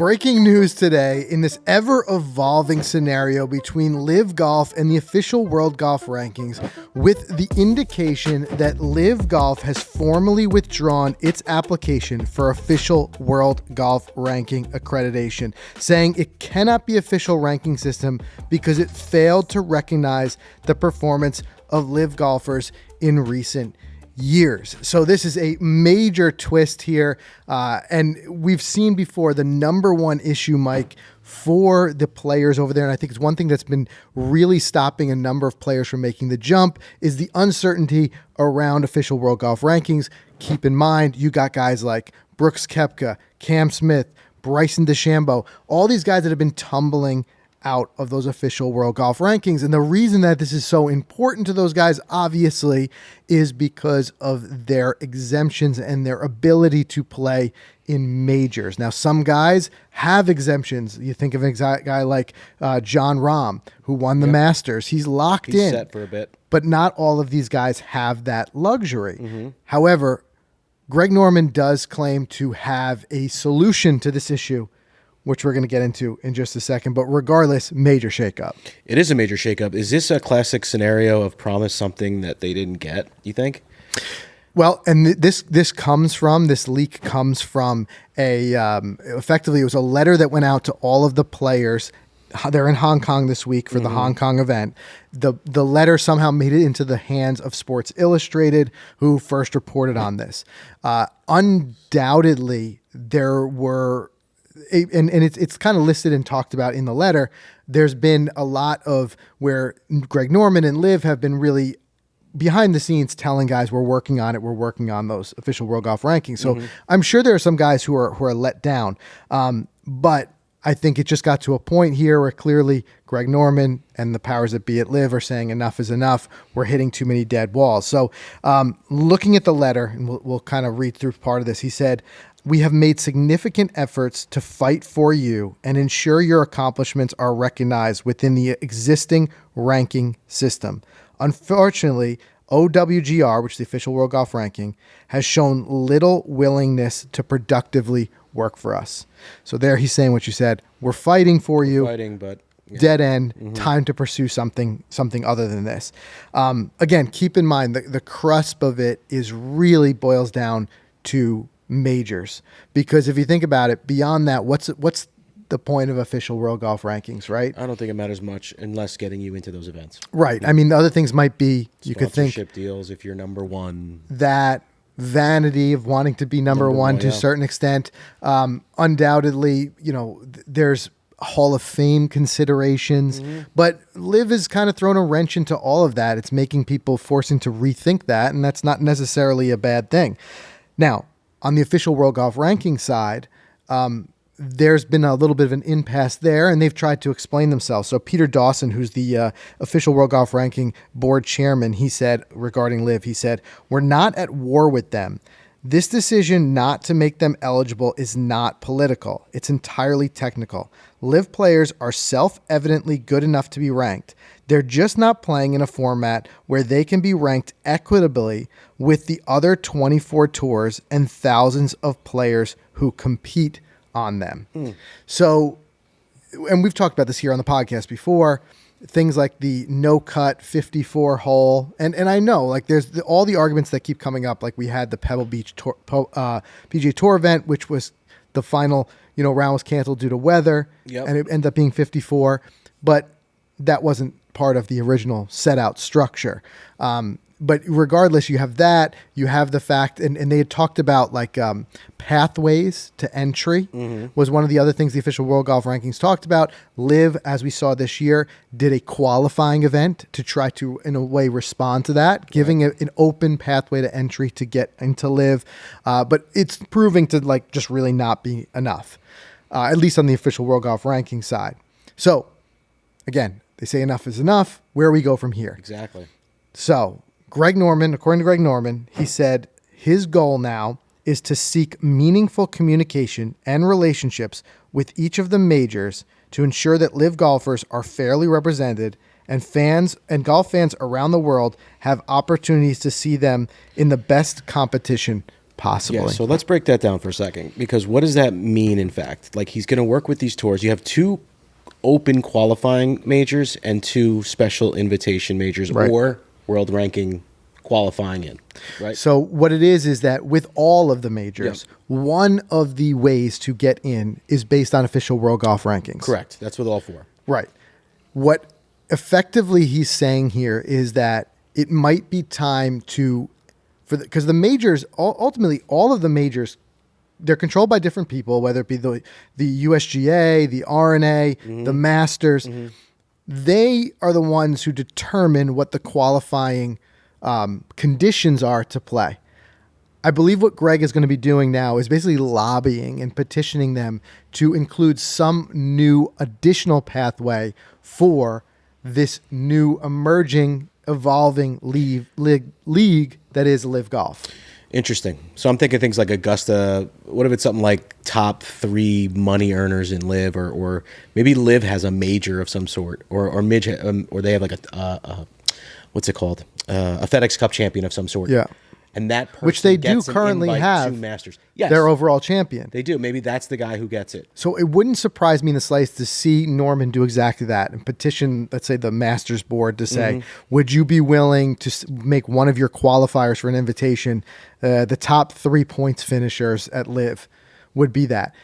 Breaking news today in this ever-evolving scenario between LIV Golf and the official World Golf Rankings, with the indication that LIV Golf has formally withdrawn its application for official World Golf Ranking accreditation, saying it cannot be official ranking system because it failed to recognize the performance of LIV golfers in recent years. So this is a major twist here. And we've seen before the number one issue, Mike, for the players over there, and I think it's one thing that's been really stopping a number of players from making the jump, is the uncertainty around official World Golf Rankings. Keep in mind, you got guys like Brooks Koepka, Cam Smith, Bryson DeChambeau, all these guys that have been tumbling out of those official World Golf Rankings. And the reason that this is so important to those guys, obviously, is because of their exemptions and their ability to play in majors. Now, some guys have exemptions. You think of a guy like Jon Rahm, who won the Masters. He's locked in. He's set for a bit. But not all of these guys have that luxury. However, Greg Norman does claim to have a solution to this issue, which we're going to get into in just a second. But regardless, major shakeup. It is a major shakeup. Is this a classic scenario of promise something that they didn't get, you think? Well, and this leak comes from effectively it was a letter that went out to all of the players. They're in Hong Kong this week for the Hong Kong event. The letter somehow made it into the hands of Sports Illustrated, who first reported on this. Undoubtedly, there were... And it's kind of listed and talked about in the letter. There's been a lot of where Greg Norman and LIV have been really behind the scenes telling guys we're working on it. We're working on those official World Golf Rankings. So I'm sure there are some guys who are let down. But I think it just got to a point here where clearly Greg Norman and the powers that be at LIV are saying enough is enough. We're hitting too many dead walls. So looking at the letter, and we'll kind of read through part of this, he said, "We have made significant efforts to fight for you and ensure your accomplishments are recognized within the existing ranking system. Unfortunately, OWGR, which is the official World Golf Ranking, has shown little willingness to productively work for us." So there he's saying what you said. We're fighting for you. But dead end. Time to pursue something other than this. Again, keep in mind the crusp of it is really boils down to majors, because if you think about it, beyond that, what's the point of official World Golf Rankings, right? I don't think it matters much unless getting you into those events. Right. I mean, the other things might be, you could think sponsorship deals if you're number one. That vanity of wanting to be number one to a certain extent. Undoubtedly, there's Hall of Fame considerations, but LIV has kind of thrown a wrench into all of that. It's making people forcing to rethink that, and that's not necessarily a bad thing. Now, on the official World Golf Ranking side, there's been a little bit of an impasse there, and they've tried to explain themselves. So Peter Dawson, who's the official World Golf Ranking board chairman, he said regarding LIV, he said, "We're not at war with them. This decision not to make them eligible is not political. It's entirely technical. LIV players are self-evidently good enough to be ranked. They're just not playing in a format where they can be ranked equitably with the other 24 tours and thousands of players who compete on them." So, and we've talked about this here on the podcast before, things like the no-cut 54 hole. And I know, like, there's all the arguments that keep coming up. Like, we had the Pebble Beach PGA Tour event, which was the final, round was canceled due to weather. And it ended up being 54. But that wasn't part of the original set out structure. But regardless, you have that, you have the fact, and they had talked about like pathways to entry was one of the other things the official World Golf Rankings talked about. LIV, as we saw this year, did a qualifying event to try to, in a way, respond to that, giving an open pathway to entry to get into LIV. But it's proving to like just really not be enough, at least on the official World Golf Ranking side. So, again, they say enough is enough. Where we go from here? Exactly. So, Greg Norman, according to Greg Norman, he said his goal now is to seek meaningful communication and relationships with each of the majors to ensure that LIV golfers are fairly represented and fans and golf fans around the world have opportunities to see them in the best competition possibly. Yeah, so let's break that down for a second, because what does that mean in fact? Like, he's going to work with these tours. You have 2 open qualifying majors and 2 special invitation majors, Right. or world ranking qualifying in, right? So what it is that with all of the majors, one of the ways to get in is based on official World Golf rankings. Correct. That's with all 4. Right. What effectively he's saying here is that it might be time to, because the majors, ultimately all of the majors, they're controlled by different people, whether it be the USGA, the RNA, the Masters. They are the ones who determine what the qualifying conditions are to play. I believe what Greg is going to be doing now is basically lobbying and petitioning them to include some new additional pathway for this new emerging, evolving league that is LIV Golf. Interesting. So I'm thinking things like Augusta. What if it's something like top 3 money earners in LIV, or maybe LIV has a major of some sort, or they have like a what's it called? A FedEx Cup champion of some sort. Yeah. And that person Which they do gets an currently invite have. to Masters. Yes, Their overall champion. they do. Maybe that's the guy who gets it. So it wouldn't surprise me in the slightest to see Norman do exactly that and petition, let's say, the Masters board to say, would you be willing to make one of your qualifiers for an invitation, the top 3 points finishers at LIV would be that.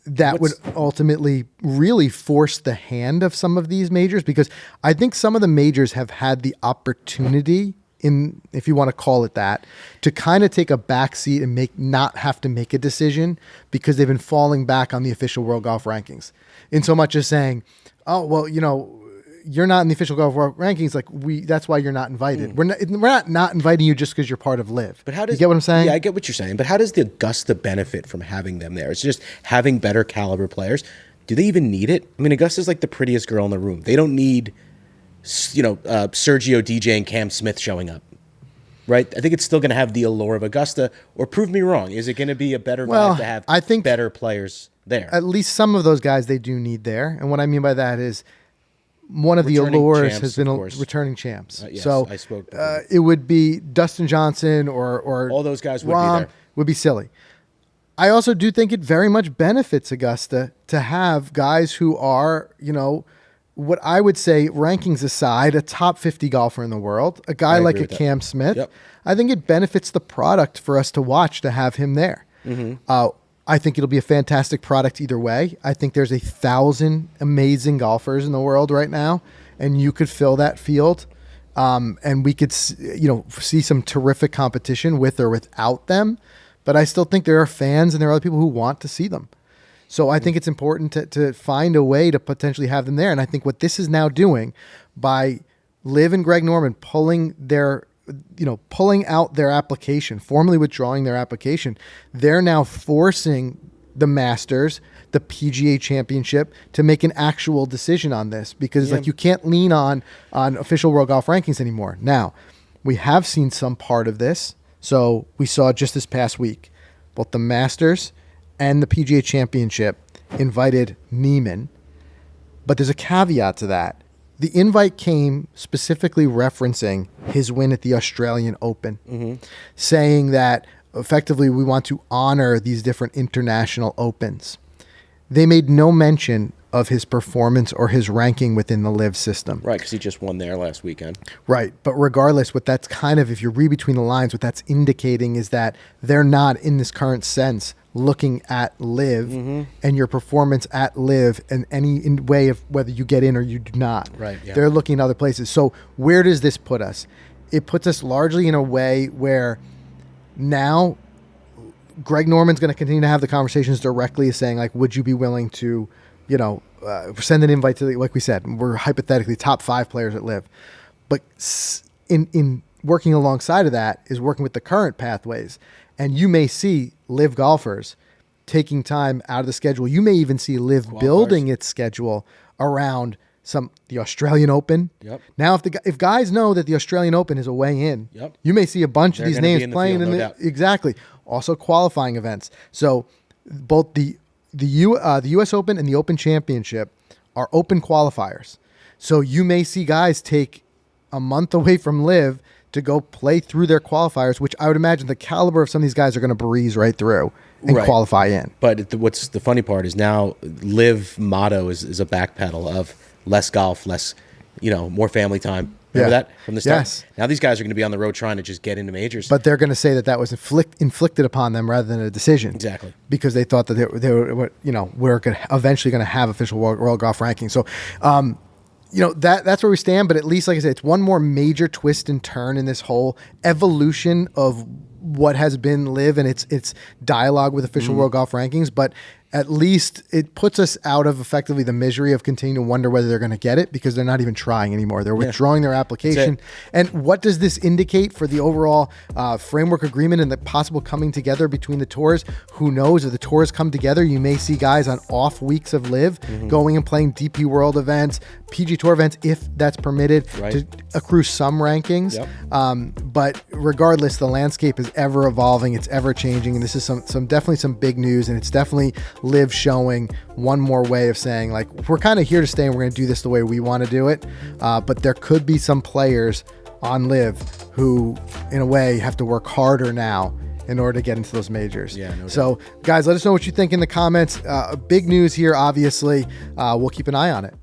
That would ultimately really force the hand of some of these majors, because I think some of the majors have had the opportunity, in, if you want to call it that, to kind of take a back seat and not have to make a decision, because they've been falling back on the official World Golf rankings, in so much as saying, oh, well, you're not in the official Golf World rankings. Like, that's why you're not invited. We're not inviting you just because you're part of LIV. But how does, you get what I'm saying? Yeah, I get what you're saying. But how does the Augusta benefit from having them there? It's just having better caliber players. Do they even need it? I mean, Augusta's like the prettiest girl in the room. They don't need, Sergio DJ and Cam Smith showing up, right? I think it's still going to have the allure of Augusta. Or prove me wrong. Is it going to be a better vibe to have better players there? At least some of those guys they do need there. And what I mean by that is, one of Returning the allures champs, has been of course. returning champs. Yes, so I spoke it would be Dustin Johnson or all those guys would Rahm, be there. would be silly. I also do think it very much benefits Augusta to have guys who are, what I would say, rankings aside, a top 50 golfer in the world, a guy like a Cam Smith. Yep. I think it benefits the product for us to watch to have him there. I think it'll be a fantastic product either way. I think there's 1,000 amazing golfers in the world right now, and you could fill that field, and we could, see some terrific competition with or without them. But I still think there are fans and there are other people who want to see them. So I think it's important to find a way to potentially have them there. And I think what this is now doing by LIV and Greg Norman pulling out their application, formally withdrawing their application, they're now forcing the Masters, the PGA Championship, to make an actual decision on this, because you can't lean on official World Golf rankings anymore. Now, we have seen some part of this. So we saw just this past week, both the Masters and the PGA Championship invited Neiman, but there's a caveat to that. The invite came specifically referencing his win at the Australian Open, saying that effectively we want to honor these different international opens. They made no mention of his performance or his ranking within the LIV system. Right, because he just won there last weekend. Right, but regardless, what that's kind of, if you read between the lines, what that's indicating is that they're not, in this current sense, looking at LIV and your performance at LIV in any way of whether you get in or you do not. Right, yeah. They're looking at other places. So where does this put us? It puts us largely in a way where now Greg Norman's going to continue to have the conversations directly, saying, like, would you be willing to, send an invite to, like we said, we're hypothetically top 5 players at LIV. But in working alongside of that is working with the current pathways. And you may see LIV golfers taking time out of the schedule. You may even see LIV building its schedule around the Australian Open. Yep. Now, if guys know that the Australian Open is a way in, you may see a bunch of these names playing in the exactly. Also qualifying events. So both the U.S. Open and the Open Championship are open qualifiers. So you may see guys take a month away from LIV to go play through their qualifiers, which I would imagine the caliber of some of these guys are going to breeze right through and qualify in. But what's the funny part is now LIV motto is a backpedal of less golf, less, more family time. Remember that from the start? Yes. Now these guys are going to be on the road trying to just get into majors. But they're going to say that was inflicted upon them rather than a decision. Exactly. Because they thought that they were, we're eventually going to have official World Golf ranking. So, that's where we stand. But at least, like I said, it's one more major twist and turn in this whole evolution of what has been LIV and its dialogue with official World Golf rankings. But at least it puts us out of effectively the misery of continuing to wonder whether they're going to get it, because they're not even trying anymore. They're withdrawing their application. And what does this indicate for the overall framework agreement and the possible coming together between the tours? Who knows? If the tours come together, you may see guys on off weeks of LIV going and playing DP World events, PG Tour events, if that's permitted, to accrue some rankings. But regardless, the landscape is ever evolving. It's ever changing. And this is definitely some big news. And it's definitely LIV showing one more way of saying, like, we're kind of here to stay and we're going to do this the way we want to do it. But there could be some players on LIV who, in a way, have to work harder now in order to get into those majors. So, guys, let us know what you think in the comments. Big news here, obviously. We'll keep an eye on it.